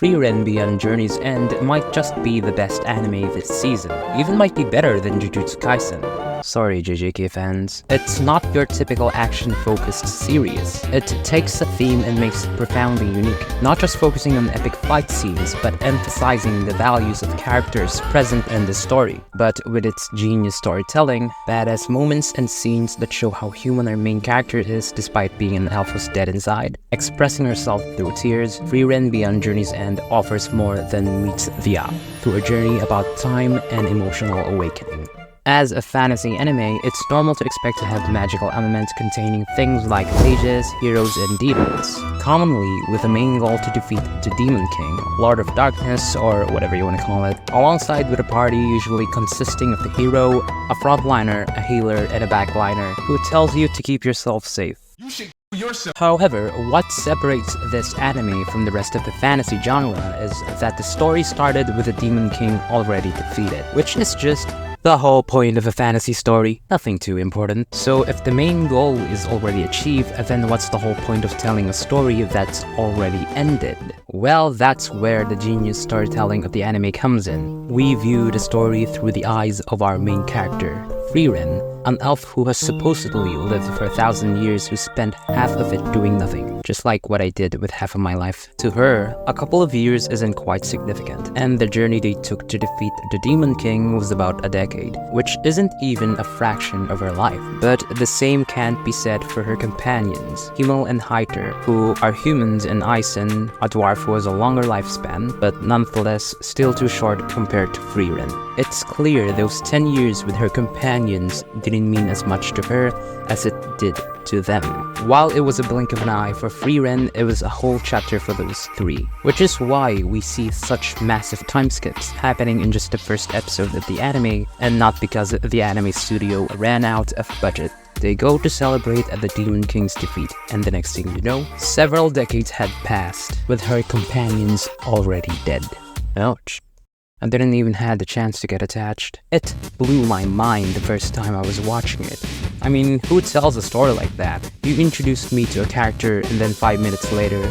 Frieren Beyond Journey's End might just be the best anime this season, even might be better than Jujutsu Kaisen. Sorry, JJK fans. It's not your typical action-focused series. It takes a theme and makes it profoundly unique, not just focusing on epic fight scenes, but emphasizing the values of characters present in the story. But with its genius storytelling, badass moments and scenes that show how human our main character is despite being an alpha's dead inside, expressing herself through tears, Frieren Beyond Journey's End offers more than meets the eye, through a journey about time and emotional awakening. As a fantasy anime, it's normal to expect to have magical elements containing things like mages, heroes, and demons, commonly with the main goal to defeat the Demon King, Lord of Darkness, or whatever you want to call it, alongside with a party usually consisting of the hero, a frontliner, a healer, and a backliner who tells you to keep yourself safe. However, what separates this anime from the rest of the fantasy genre is that the story started with the Demon King already defeated, which is just the whole point of a fantasy story, nothing too important. So if the main goal is already achieved, then what's the whole point of telling a story that's already ended? Well, that's where the genius storytelling of the anime comes in. We view the story through the eyes of our main character, Frieren, an elf who has supposedly lived for 1,000 years who spent half of it doing nothing, just like what I did with half of my life. To her, a couple of years isn't quite significant, and the journey they took to defeat the Demon King was about a decade, which isn't even a fraction of her life. But the same can't be said for her companions, Himmel and Heiter, who are humans, and Eisen, a dwarf who has a longer lifespan, but nonetheless still too short compared to Frieren. It's clear those 10 years with her companions didn't mean as much to her as it did to them. While it was a blink of an eye for Frieren, it was a whole chapter for those three, which is why we see such massive time skips happening in just the first episode of the anime, and not because the anime studio ran out of budget. They go to celebrate at the Demon King's defeat, and the next thing you know, several decades had passed, with her companions already dead. Ouch. I didn't even have the chance to get attached. It blew my mind the first time I was watching it. I mean, who tells a story like that? You introduced me to a character and then 5 minutes later,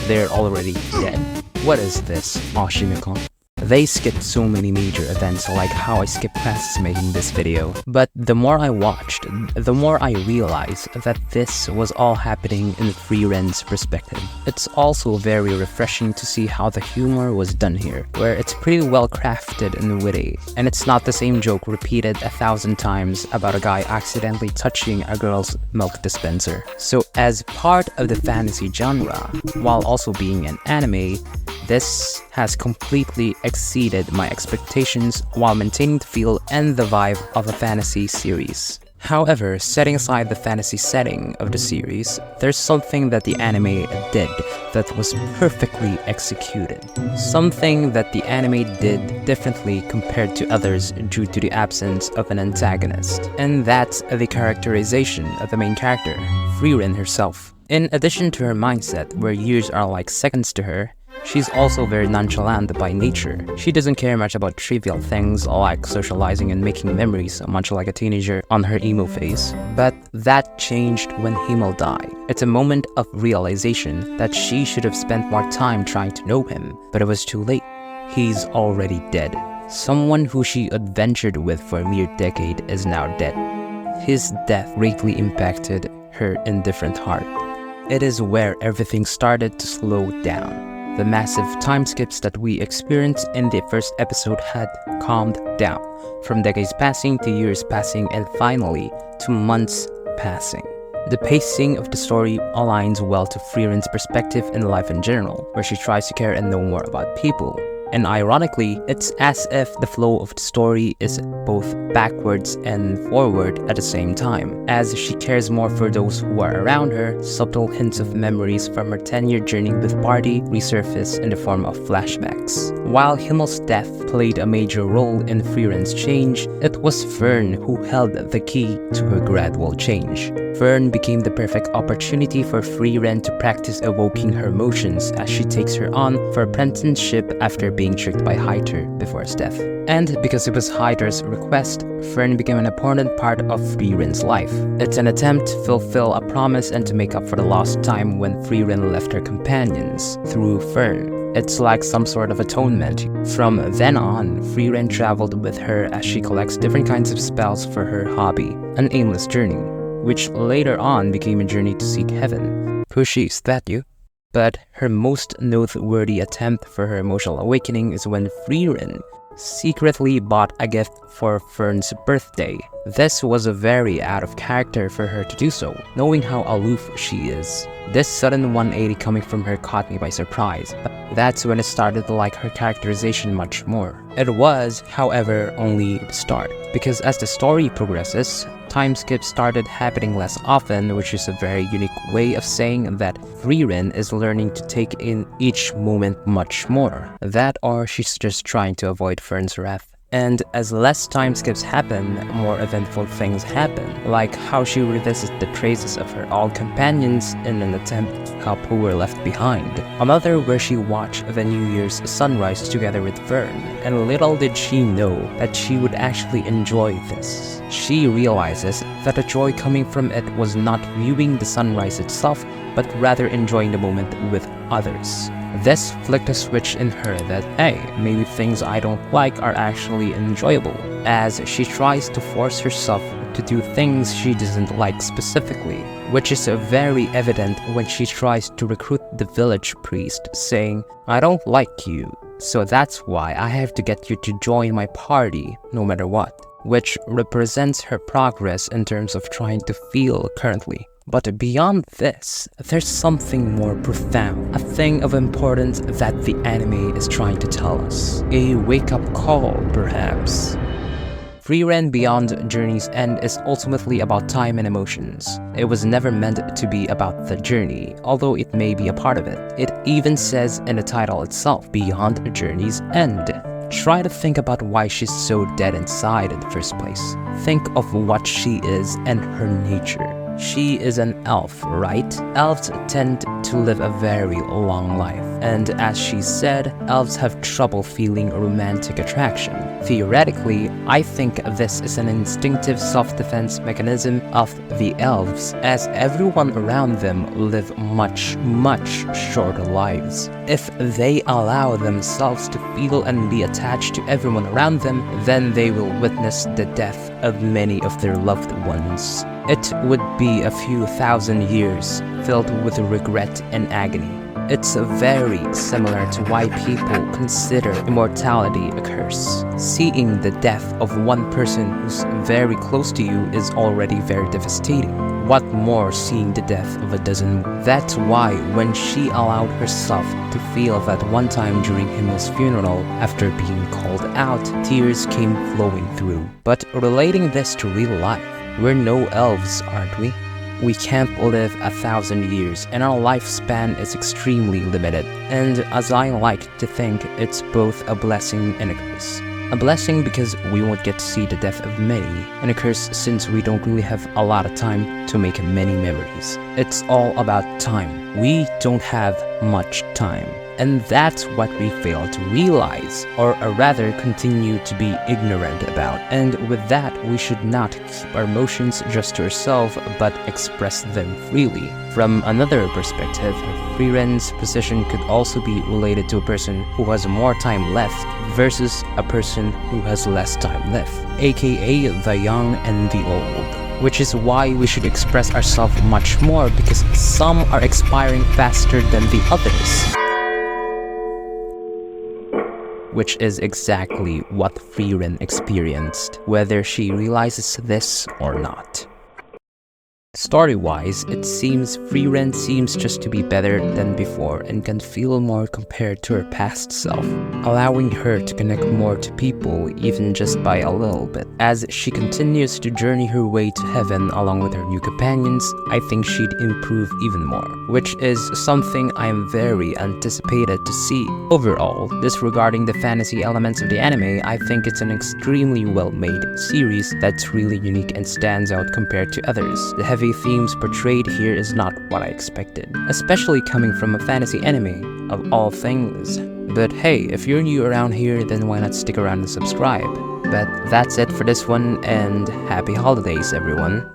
they're already dead. What is this, Oshimiko? They skipped so many major events, like how I skipped classes making this video. But the more I watched, the more I realized that this was all happening in Frieren's perspective. It's also very refreshing to see how the humor was done here, where it's pretty well crafted and witty, and it's not the same joke repeated 1,000 times about a guy accidentally touching a girl's milk dispenser. So as part of the fantasy genre, while also being an anime, this has completely exceeded my expectations while maintaining the feel and the vibe of a fantasy series. However, setting aside the fantasy setting of the series, there's something that the anime did that was perfectly executed. Something that the anime did differently compared to others due to the absence of an antagonist. And that's the characterization of the main character, Frieren herself. In addition to her mindset, where years are like seconds to her, she's also very nonchalant by nature. She doesn't care much about trivial things like socializing and making memories, much like a teenager on her emo phase. But that changed when Himmel died. It's a moment of realization that she should have spent more time trying to know him, but it was too late. He's already dead. Someone who she adventured with for a mere decade is now dead. His death greatly impacted her indifferent heart. It is where everything started to slow down. The massive time skips that we experienced in the first episode had calmed down, from decades passing to years passing and finally to months passing. The pacing of the story aligns well to Frieren's perspective in life in general, where she tries to care and know more about people. And ironically, it's as if the flow of the story is both backwards and forward at the same time. As she cares more for those who are around her, subtle hints of memories from her 10-year journey with Party resurface in the form of flashbacks. While Himmel's death played a major role in Frieren's change, it was Fern who held the key to her gradual change. Fern became the perfect opportunity for Frieren to practice evoking her emotions as she takes her on for apprenticeship after being tricked by Heiter before his death. And because it was Heiter's request, Fern became an important part of Frieren's life. It's an attempt to fulfill a promise and to make up for the lost time when Frieren left her companions through Fern. It's like some sort of atonement. From then on, Frieren traveled with her as she collects different kinds of spells for her hobby, an aimless journey, which later on became a journey to seek heaven. Pushy, is that you? But her most noteworthy attempt for her emotional awakening is when Frieren secretly bought a gift for Fern's birthday. This was a very out of character for her to do so, knowing how aloof she is. This sudden 180 coming from her caught me by surprise. That's when it started to like her characterization much more. It was, however, only the start, because as the story progresses, time skips started happening less often, which is a very unique way of saying that Frieren is learning to take in each moment much more. That or she's just trying to avoid Fern's wrath. And as less time skips happen, more eventful things happen, like how she revisits the traces of her old companions in an attempt to help who were left behind. Another where she watched the New Year's sunrise together with Fern, and little did she know that she would actually enjoy this. She realizes that the joy coming from it was not viewing the sunrise itself, but rather enjoying the moment with others. This flicked a switch in her that, hey, maybe things I don't like are actually enjoyable, as she tries to force herself to do things she doesn't like specifically, which is very evident when she tries to recruit the village priest, saying, I don't like you, so that's why I have to get you to join my party no matter what, which represents her progress in terms of trying to feel currently. But beyond this, there's something more profound, a thing of importance that the anime is trying to tell us. A wake-up call, perhaps. FrierenBeyondJourney'sEnd is ultimately about time and emotions. It was never meant to be about the journey, although it may be a part of it. It even says in the title itself, Beyond Journey's End. Try to think about why she's so dead inside in the first place. Think of what she is and her nature. She is an elf, right? Elves tend to live a very long life, and as she said, elves have trouble feeling romantic attraction. Theoretically, I think this is an instinctive self-defense mechanism of the elves, as everyone around them live much, much shorter lives. If they allow themselves to feel and be attached to everyone around them, then they will witness the death of many of their loved ones. It would be a few thousand years filled with regret and agony. It's very similar to why people consider immortality a curse. Seeing the death of one person who's very close to you is already very devastating. What more seeing the death of a dozen? That's why when she allowed herself to feel that one time during Himmel's funeral, after being called out, tears came flowing through. But relating this to real life, we're no elves, aren't we? We can't live 1,000 years, and our lifespan is extremely limited. And as I like to think, it's both a blessing and a curse. A blessing because we won't get to see the death of many, and a curse since we don't really have a lot of time to make many memories. It's all about time. We don't have much time. And that's what we fail to realize, or rather continue to be ignorant about. And with that, we should not keep our emotions just to ourselves, but express them freely. From another perspective, Frieren's position could also be related to a person who has more time left versus a person who has less time left, aka the young and the old. Which is why we should express ourselves much more, because some are expiring faster than the others. Which is exactly what Frieren experienced, whether she realizes this or not. Story-wise, it seems Frieren seems just to be better than before and can feel more compared to her past self, allowing her to connect more to people even just by a little bit. As she continues to journey her way to heaven along with her new companions, I think she'd improve even more, which is something I am very anticipated to see. Overall, disregarding the fantasy elements of the anime, I think it's an extremely well-made series that's really unique and stands out compared to others. The heavy themes portrayed here is not what I expected, especially coming from a fantasy anime, of all things. But hey, if you're new around here, then why not stick around and subscribe? But that's it for this one, and happy holidays everyone.